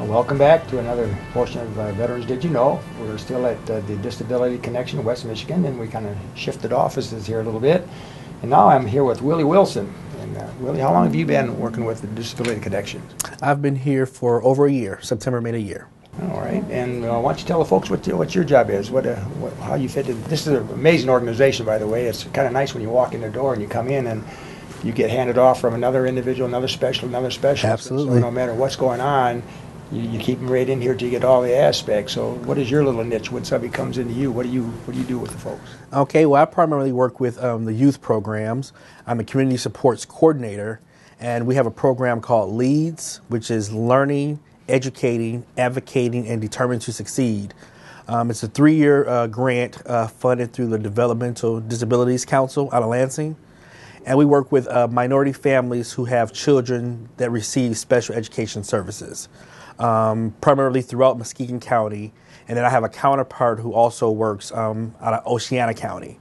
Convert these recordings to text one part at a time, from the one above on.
Welcome back to another portion of Veterans Did You Know? We're still at the Disability Connection in West Michigan, and we kind of shifted offices here a little bit. And now I'm here with Willie Wilson. And Willie, how long have you been working with the Disability Connection? I've been here for over a year. September made a year. All right. And why don't you tell the folks what your job is, how you fit in. This is an amazing organization, by the way. It's kind of nice when you walk in the door and you come in and you get handed off from another individual, another specialist. Absolutely. So no matter what's going on, you keep them right in here till you get all the aspects. So what is your little niche when somebody comes into you? What do you do with the folks? Okay, well, I primarily work with the youth programs. I'm a community supports coordinator, and we have a program called LEADS, which is Learning, Educating, Advocating, and Determined to Succeed. It's a 3-year grant funded through the Developmental Disabilities Council out of Lansing. And we work with minority families who have children that receive special education services, primarily throughout Muskegon County. And then I have a counterpart who also works out of Oceana County.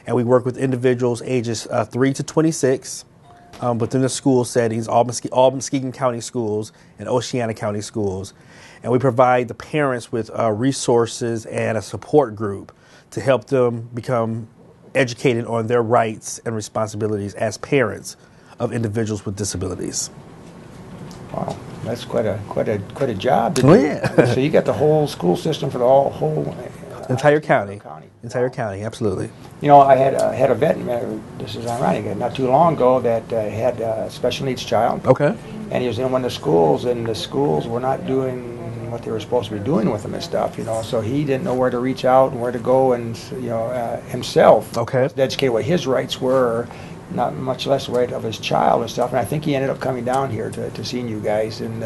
And we work with individuals ages 3 to 26 within the school settings, all Muskegon County schools and Oceana County schools. And we provide the parents with resources and a support group to help them become educated on their rights and responsibilities as parents of individuals with disabilities. Wow, that's quite a job. Oh, yeah. So you got the whole school system for the whole entire county. Entire county, absolutely. You know, I had a vet. This is ironic. Not too long ago, that had a special needs child. Okay. And he was in one of the schools, and the schools were not doing what they were supposed to be doing with him and stuff, you know, so he didn't know where to reach out and where to go, and himself, okay, to educate what his rights were, not much less the right of his child and stuff. And I think he ended up coming down here to seeing you guys. And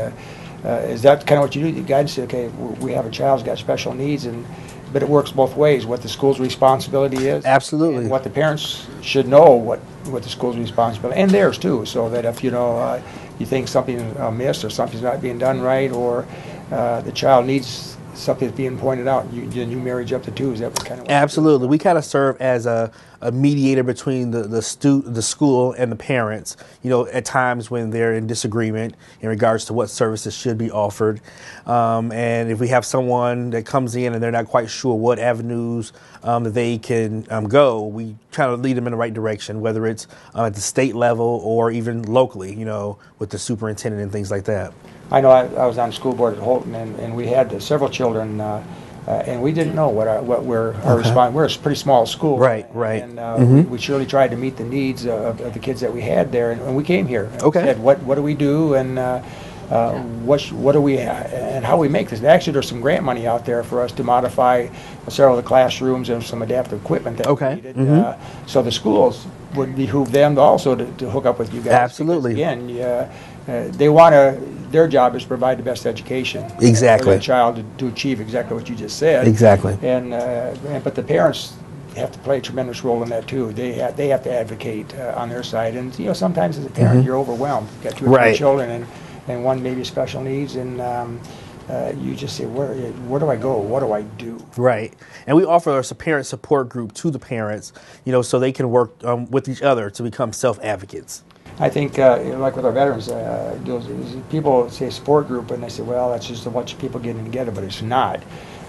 is that kind of what you do? You guys say, okay, we have a child who's got special needs, but it works both ways. What the school's responsibility is, absolutely, and what the parents should know, what the school's responsibility, and theirs too, so that if you think something's amiss or something's not being done right, or the child needs something that's being pointed out, you marriage up the two. Is that kind of what absolutely? We kind of serve as a mediator between the school and the parents. You know, at times when they're in disagreement in regards to what services should be offered, and if we have someone that comes in and they're not quite sure what avenues that they can go, we try to lead them in the right direction, whether it's at the state level or even locally. You know, with the superintendent and things like that. I know I was on the school board at Holton, and we had several children, and we didn't know what our response. We're a pretty small school, right? And we surely tried to meet the needs of the kids that we had there, and we came here. And said, what do we do, and what do we, and how we make this? And actually, there's some grant money out there for us to modify several of the classrooms and some adaptive equipment that we needed. So the schools would behoove them also to hook up with you guys. Absolutely. Because, again, they want to. Their job is to provide the best education exactly for their child to achieve exactly what you just said. Exactly. And but the parents have to play a tremendous role in that too. They have to advocate on their side. And sometimes as a parent you're overwhelmed. You've got 2 or 3 children and one maybe special needs, and you just say, where do I go? What do I do? Right. And we offer a parent support group to the parents, so they can work with each other to become self-advocates. I think, like with our veterans, people say support group, and they say, well, that's just a bunch of people getting together, but it's not.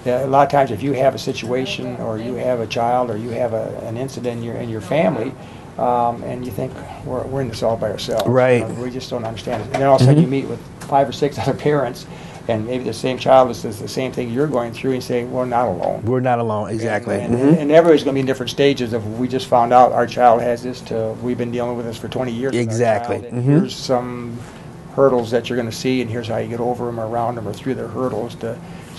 A lot of times, if you have a situation, or you have a child, or you have an incident in your family, and you think we're in this all by ourselves, right? We just don't understand it. And then all of a sudden, you meet with 5 or 6 other parents, and maybe the same child says the same thing you're going through, and you say, we're not alone. We're not alone, exactly. And everybody's going to be in different stages of, we just found out our child has this, to we've been dealing with this for 20 years. Exactly. And here's some hurdles that you're going to see, and here's how you get over them, or around them, or through the hurdles to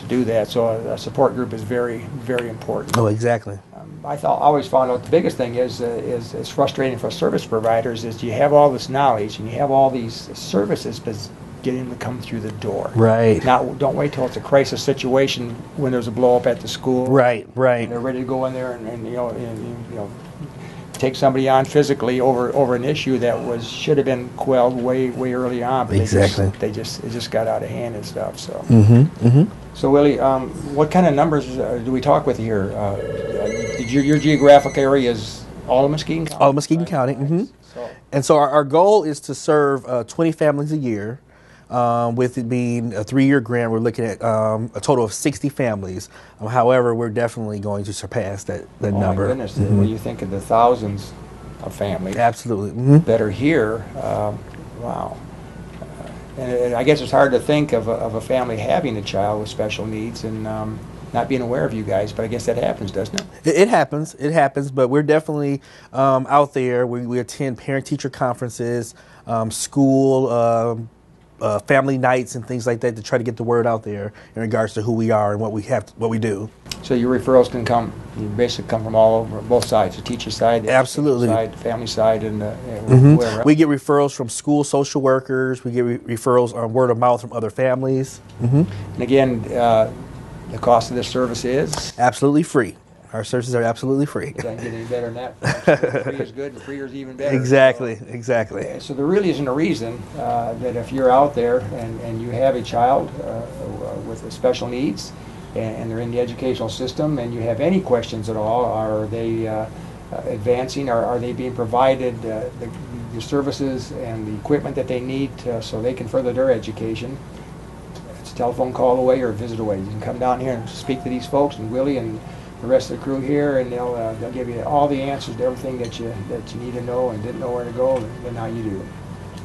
do that. So a support group is very, very important. Oh, exactly. I always found out the biggest thing is frustrating for service providers is you have all this knowledge and you have all these services, but getting them to come through the door. Right. Now, don't wait till it's a crisis situation when there's a blow up at the school. Right. And they're ready to go in there and take somebody on physically over an issue that should have been quelled way early on. But exactly. It just got out of hand and stuff. So. Mm-hmm. So Willie, what kind of numbers do we talk with here? Your geographic area is all of Muskegon County? All of Muskegon County. Mm-hmm. And so our goal is to serve 20 families a year. With it being a 3-year grant, we're looking at a total of 60 families. However, we're definitely going to surpass that number. Oh my goodness, when you think of the thousands of families Absolutely. that are here, wow. And I guess it's hard to think of a family having a child with special needs and not being aware of you guys, but I guess that happens, doesn't it? It happens, but we're definitely out there. We attend parent-teacher conferences, school, family nights, and things like that to try to get the word out there in regards to who we are and what we do. So your referrals you basically come from all over, both sides, the teacher side, the Absolutely. side, the family side, and whoever. We get referrals from school social workers. We get referrals on word of mouth from other families. And again, the cost of this service is? Absolutely free. Our services are absolutely free. Doesn't get any better than that. Free is good, and free is even better. Exactly. So there really isn't a reason that if you're out there and you have a child with special needs and they're in the educational system and you have any questions at all, are they advancing, are they being provided the services and the equipment that they need so they can further their education? It's a telephone call away or a visit away. You can come down here and speak to these folks, and Willie and the rest of the crew here, and they'll give you all the answers to everything that you need to know and didn't know where to go, and now you do.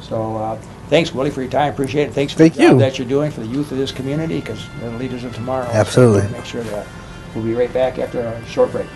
So thanks, Willie, for your time. Appreciate it. Thanks for the job that you're doing for the youth of this community, because they're the leaders of tomorrow. Absolutely. So make sure that we'll be right back after a short break.